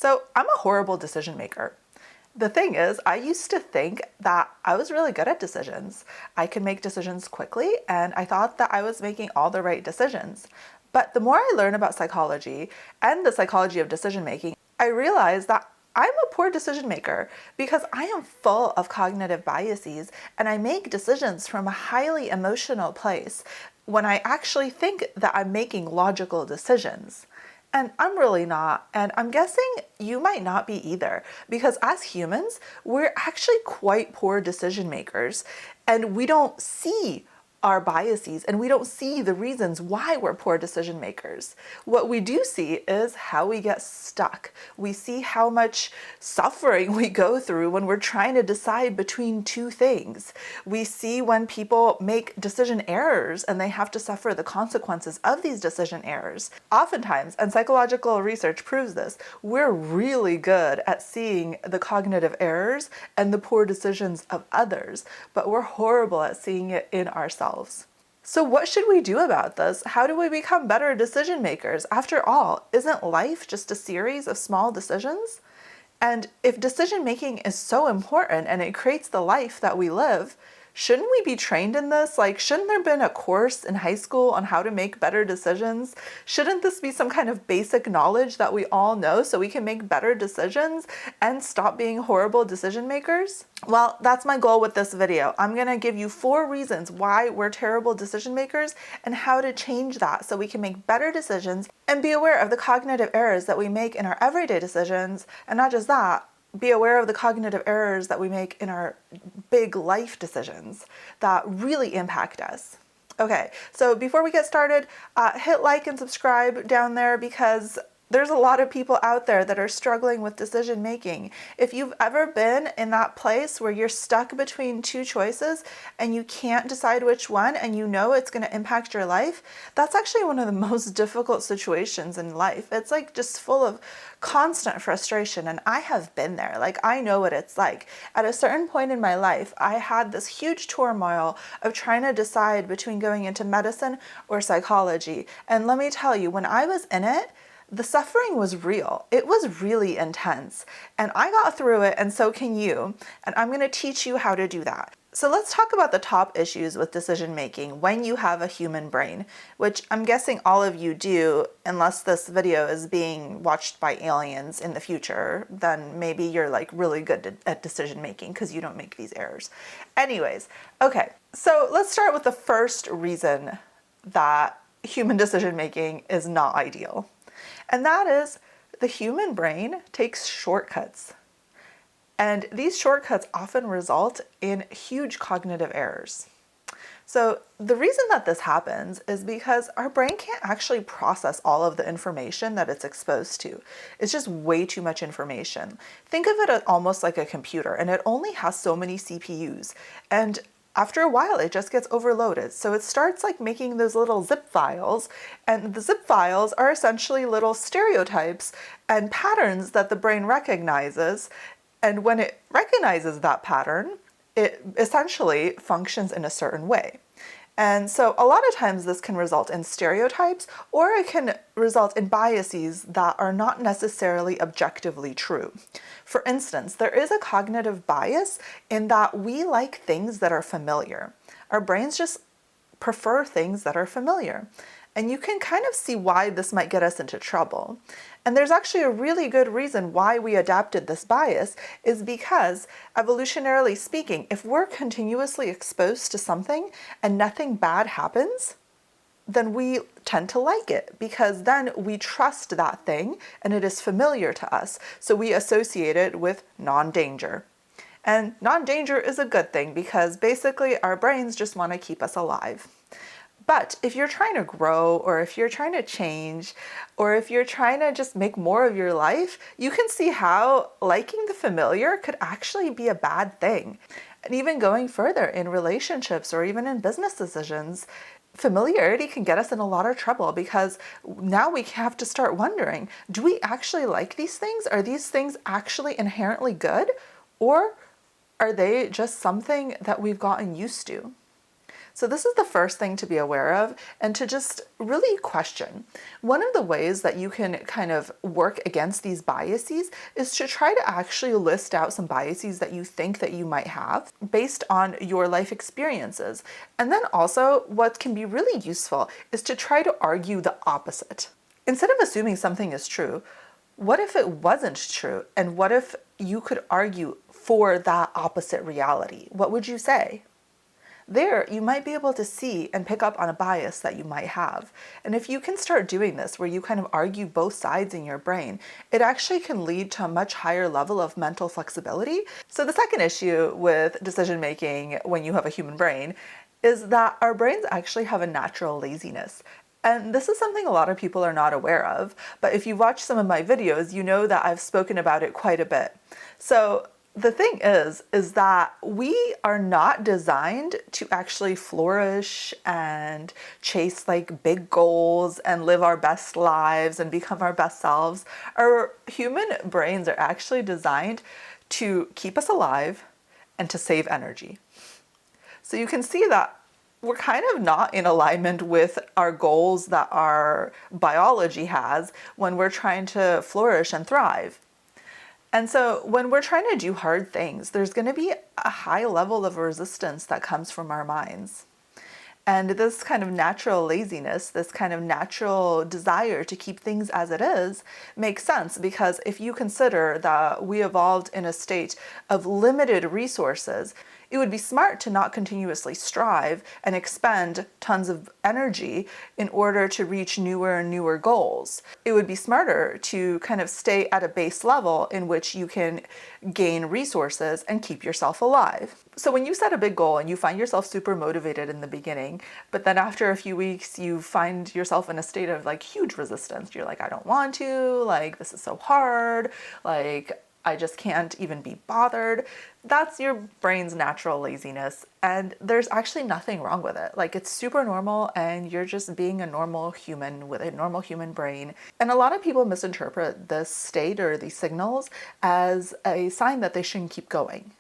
So I'm a horrible decision maker. The thing is, I used to think that I was really good at decisions. I could make decisions quickly, and I thought that I was making all the right decisions. But the more I learn about psychology and the psychology of decision making, I realize that I'm a poor decision maker because I am full of cognitive biases and I make decisions from a highly emotional place when I actually think that I'm making logical decisions. And I'm really not, and I'm guessing you might not be either, because as humans, we're actually quite poor decision makers, and we don't see our biases and we don't see the reasons why we're poor decision makers. What we do see is how we get stuck. We see how much suffering we go through when we're trying to decide between two things. We see when people make decision errors and they have to suffer the consequences of these decision errors. Oftentimes, and psychological research proves this, we're really good at seeing the cognitive errors and the poor decisions of others, but we're horrible at seeing it in ourselves. So what should we do about this? How do we become better decision makers? After all, isn't life just a series of small decisions? And if decision making is so important and it creates the life that we live, shouldn't we be trained in this? Like, shouldn't there have been a course in high school on how to make better decisions? Shouldn't this be some kind of basic knowledge that we all know so we can make better decisions and stop being horrible decision makers? Well, that's my goal with this video. I'm gonna give you 4 reasons why we're terrible decision makers and how to change that so we can make better decisions and be aware of the cognitive errors that we make in our everyday decisions, and not just that, be aware of the cognitive errors that we make in our big life decisions that really impact us. Okay, so before we get started, hit like and subscribe down there because there's a lot of people out there that are struggling with decision making. If you've ever been in that place where you're stuck between 2 choices and you can't decide which one and you know it's going to impact your life, that's actually one of the most difficult situations in life. It's like just full of constant frustration, and I have been there. Like, I know what it's like. At a certain point in my life, I had this huge turmoil of trying to decide between going into medicine or psychology. And let me tell you, when I was in it, the suffering was real. It was really intense, and I got through it, and so can you. And I'm going to teach you how to do that. So let's talk about the top issues with decision making when you have a human brain, which I'm guessing all of you do, unless this video is being watched by aliens in the future. Then maybe you're like really good at decision making because you don't make these errors. Anyways, okay, so let's start with the first reason that human decision making is not ideal. And that is the human brain takes shortcuts. And these shortcuts often result in huge cognitive errors. So the reason that this happens is because our brain can't actually process all of the information that it's exposed to. It's just way too much information. Think of it as almost like a computer, and it only has so many CPUs. And after a while, it just gets overloaded. So it starts like making those little zip files, and the zip files are essentially little stereotypes and patterns that the brain recognizes. And when it recognizes that pattern, it essentially functions in a certain way. And so a lot of times this can result in stereotypes, or it can result in biases that are not necessarily objectively true. For instance, there is a cognitive bias in that we like things that are familiar. Our brains just prefer things that are familiar. And you can kind of see why this might get us into trouble. And there's actually a really good reason why we adapted this bias is because, evolutionarily speaking, if we're continuously exposed to something and nothing bad happens, then we tend to like it because then we trust that thing and it is familiar to us. So we associate it with non-danger. And non-danger is a good thing because basically our brains just want to keep us alive. But if you're trying to grow, or if you're trying to change, or if you're trying to just make more of your life, you can see how liking the familiar could actually be a bad thing. And even going further in relationships or even in business decisions, familiarity can get us in a lot of trouble because now we have to start wondering, do we actually like these things? Are these things actually inherently good? Or are they just something that we've gotten used to? So this is the first thing to be aware of and to just really question. One of the ways that you can kind of work against these biases is to try to actually list out some biases that you think that you might have based on your life experiences. And then also what can be really useful is to try to argue the opposite. Instead of assuming something is true, what if it wasn't true? And what if you could argue for that opposite reality? What would you say? There, you might be able to see and pick up on a bias that you might have. And if you can start doing this, where you kind of argue both sides in your brain, it actually can lead to a much higher level of mental flexibility. So the second issue with decision making when you have a human brain is that our brains actually have a natural laziness. And this is something a lot of people are not aware of, but if you watch some of my videos, you know that I've spoken about it quite a bit. So the thing is that we are not designed to actually flourish and chase like big goals and live our best lives and become our best selves. Our human brains are actually designed to keep us alive and to save energy. So you can see that we're kind of not in alignment with our goals that our biology has when we're trying to flourish and thrive. And so when we're trying to do hard things, there's going to be a high level of resistance that comes from our minds. And this kind of natural laziness, this kind of natural desire to keep things as it is, makes sense, because if you consider that we evolved in a state of limited resources, it would be smart to not continuously strive and expend tons of energy in order to reach newer and newer goals. It would be smarter to kind of stay at a base level in which you can gain resources and keep yourself alive. So when you set a big goal and you find yourself super motivated in the beginning, but then after a few weeks you find yourself in a state of like huge resistance. You're like, I don't want to, like this is so hard, like I just can't even be bothered. That's your brain's natural laziness, and there's actually nothing wrong with it. Like, it's super normal, and you're just being a normal human with a normal human brain. And a lot of people misinterpret this state or these signals as a sign that they shouldn't keep going.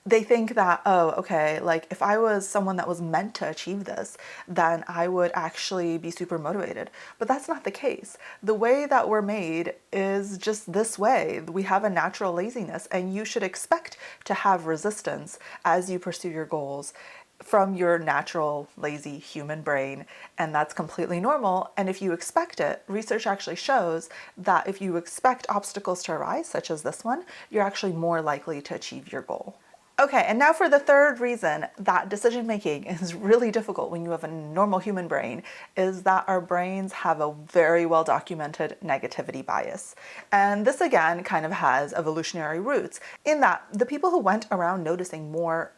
They think that, oh, okay, like if I was someone that was meant to achieve this, then I would actually be super motivated. But that's not the case. The way that we're made is just this way. We have a natural laziness, and you should expect to have resistance as you pursue your goals from your natural, lazy human brain, and that's completely normal. And if you expect it, research actually shows that if you expect obstacles to arise, such as this one, you're actually more likely to achieve your goal. Okay, and now for the third reason that decision making is really difficult when you have a normal human brain is that our brains have a very well documented negativity bias. And this again kind of has evolutionary roots in that the people who went around noticing more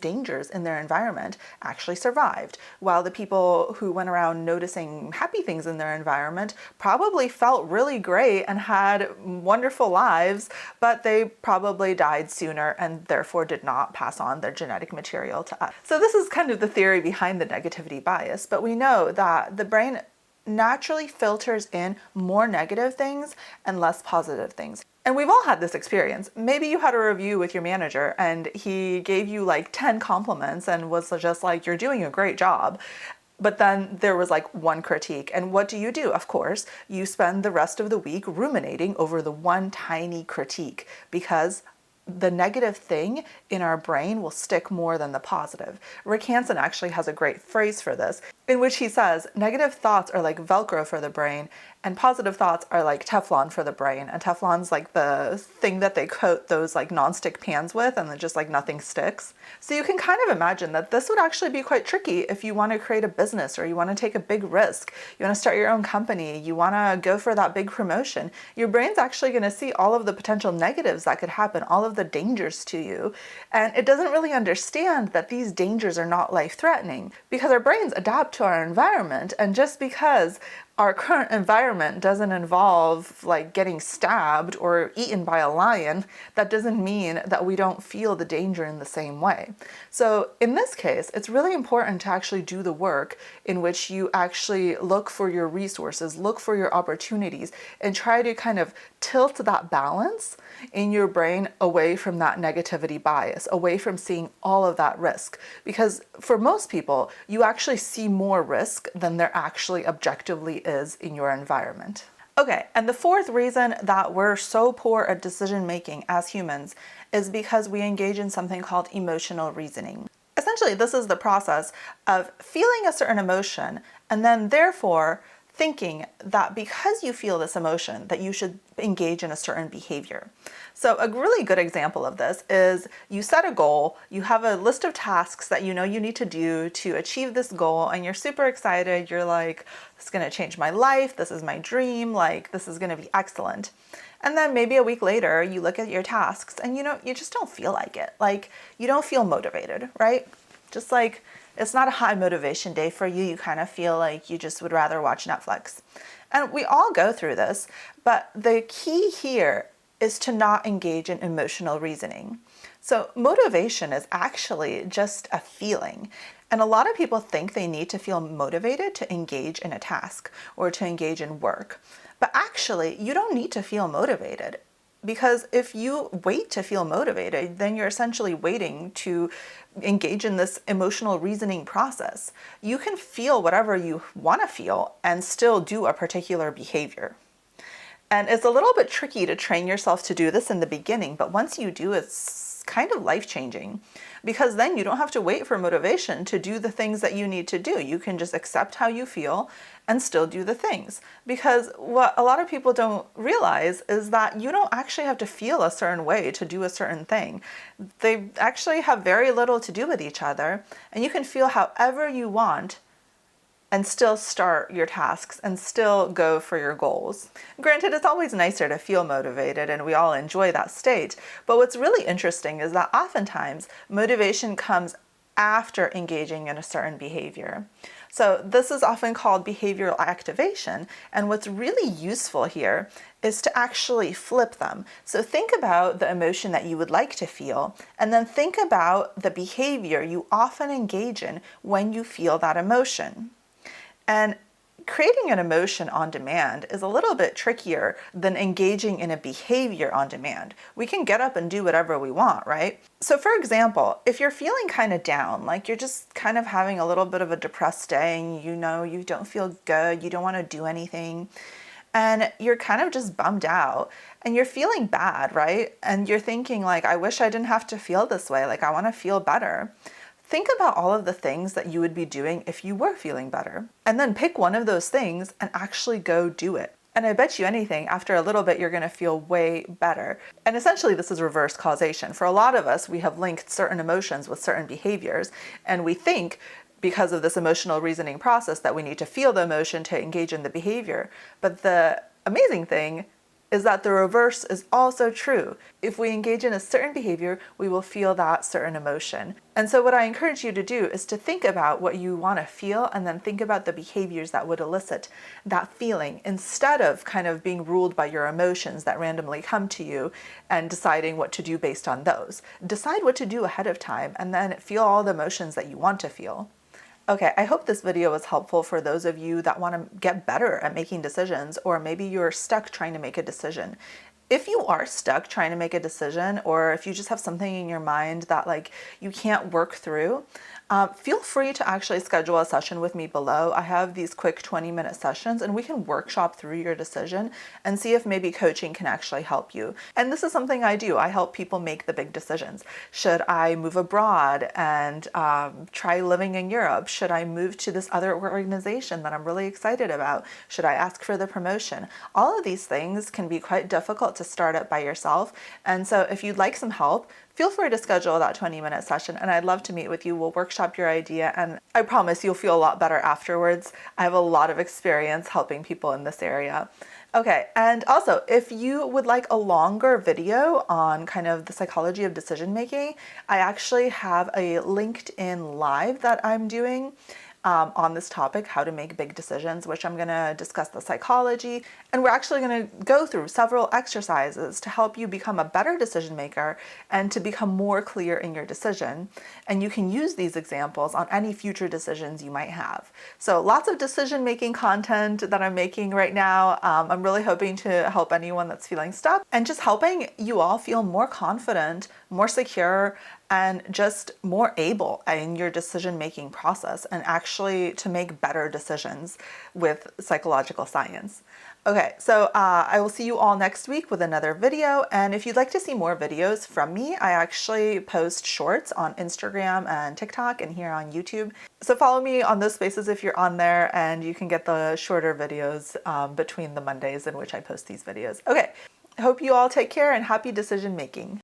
dangers in their environment actually survived, while the people who went around noticing happy things in their environment probably felt really great and had wonderful lives, but they probably died sooner and therefore did not pass on their genetic material to us. So this is kind of the theory behind the negativity bias, but we know that the brain naturally filters in more negative things and less positive things. And we've all had this experience. Maybe you had a review with your manager and he gave you like 10 compliments and was just like, you're doing a great job. But then there was like one critique. And what do? Of course, you spend the rest of the week ruminating over the one tiny critique, because the negative thing in our brain will stick more than the positive. Rick Hansen actually has a great phrase for this, in which he says, negative thoughts are like Velcro for the brain, and positive thoughts are like Teflon for the brain. And Teflon's like the thing that they coat those like nonstick pans with, and then just like nothing sticks. So you can kind of imagine that this would actually be quite tricky if you want to create a business, or you want to take a big risk, you want to start your own company, you want to go for that big promotion. Your brain's actually going to see all of the potential negatives that could happen, all of the dangers to you, and it doesn't really understand that these dangers are not life-threatening, because our brains adapt to our environment. And just because our current environment doesn't involve like getting stabbed or eaten by a lion, that doesn't mean that we don't feel the danger in the same way. So in this case, it's really important to actually do the work in which you actually look for your resources, look for your opportunities, and try to kind of tilt that balance in your brain away from that negativity bias, away from seeing all of that risk. Because for most people, you actually see more risk than there actually objectively is in your environment. Okay, and the fourth reason that we're so poor at decision making as humans is because we engage in something called emotional reasoning. Essentially, this is the process of feeling a certain emotion and then therefore thinking that because you feel this emotion that you should engage in a certain behavior. So a really good example of this is you set a goal, you have a list of tasks that you know you need to do to achieve this goal, and you're super excited. You're like, this is going to change my life. This is my dream. Like, this is going to be excellent. And then maybe a week later, you look at your tasks and you just don't feel like it. Like, you don't feel motivated, right? Just like, it's not a high motivation day for you. You kind of feel like you just would rather watch Netflix. And we all go through this, but the key here is to not engage in emotional reasoning. So motivation is actually just a feeling. And a lot of people think they need to feel motivated to engage in a task or to engage in work. But actually, you don't need to feel motivated. Because if you wait to feel motivated, then you're essentially waiting to engage in this emotional reasoning process. You can feel whatever you want to feel and still do a particular behavior. And it's a little bit tricky to train yourself to do this in the beginning, but once you do, it's kind of life-changing, because then you don't have to wait for motivation to do the things that you need to do. You can just accept how you feel and still do the things. Because what a lot of people don't realize is that you don't actually have to feel a certain way to do a certain thing. They actually have very little to do with each other, and you can feel however you want and still start your tasks and still go for your goals. Granted, it's always nicer to feel motivated, and we all enjoy that state, but what's really interesting is that oftentimes motivation comes after engaging in a certain behavior. So this is often called behavioral activation, and what's really useful here is to actually flip them. So think about the emotion that you would like to feel, and then think about the behavior you often engage in when you feel that emotion. And creating an emotion on demand is a little bit trickier than engaging in a behavior on demand. We can get up and do whatever we want, right? So for example, if you're feeling kind of down, like you're just kind of having a little bit of a depressed day and you don't feel good, you don't want to do anything, and you're kind of just bummed out and you're feeling bad, right? And you're thinking like, I wish I didn't have to feel this way. Like, I want to feel better. Think about all of the things that you would be doing if you were feeling better, and then pick one of those things and actually go do it. And I bet you anything, after a little bit, you're going to feel way better. And essentially, this is reverse causation. For a lot of us, we have linked certain emotions with certain behaviors, and we think because of this emotional reasoning process that we need to feel the emotion to engage in the behavior. But the amazing thing is that the reverse is also true. If we engage in a certain behavior, we will feel that certain emotion. And so what I encourage you to do is to think about what you want to feel and then think about the behaviors that would elicit that feeling, instead of kind of being ruled by your emotions that randomly come to you and deciding what to do based on those. Decide what to do ahead of time and then feel all the emotions that you want to feel. Okay, I hope this video was helpful for those of you that want to get better at making decisions, or maybe you're stuck trying to make a decision. If you are stuck trying to make a decision, or if you just have something in your mind that like you can't work through, feel free to actually schedule a session with me below. I have these quick 20-minute sessions and we can workshop through your decision and see if maybe coaching can actually help you. And this is something I do. I help people make the big decisions. Should I move abroad and try living in Europe? Should I move to this other organization that I'm really excited about? Should I ask for the promotion? All of these things can be quite difficult to start up by yourself. And so if you'd like some help, feel free to schedule that 20-minute session, and I'd love to meet with you. We'll workshop your idea, and I promise you'll feel a lot better afterwards. I have a lot of experience helping people in this area. Okay, and also, if you would like a longer video on kind of the psychology of decision making, I actually have a LinkedIn Live that I'm doing. on this topic, how to make big decisions, which I'm going to discuss the psychology. And we're actually going to go through several exercises to help you become a better decision maker and to become more clear in your decision. And you can use these examples on any future decisions you might have. So lots of decision making content that I'm making right now. I'm really hoping to help anyone that's feeling stuck and just helping you all feel more confident, more secure, and just more able in your decision-making process and actually to make better decisions with psychological science. Okay, so I will see you all next week with another video. And if you'd like to see more videos from me, I actually post shorts on Instagram and TikTok and here on YouTube. So follow me on those spaces if you're on there, and you can get the shorter videos between the Mondays in which I post these videos. Okay, I hope you all take care and happy decision making.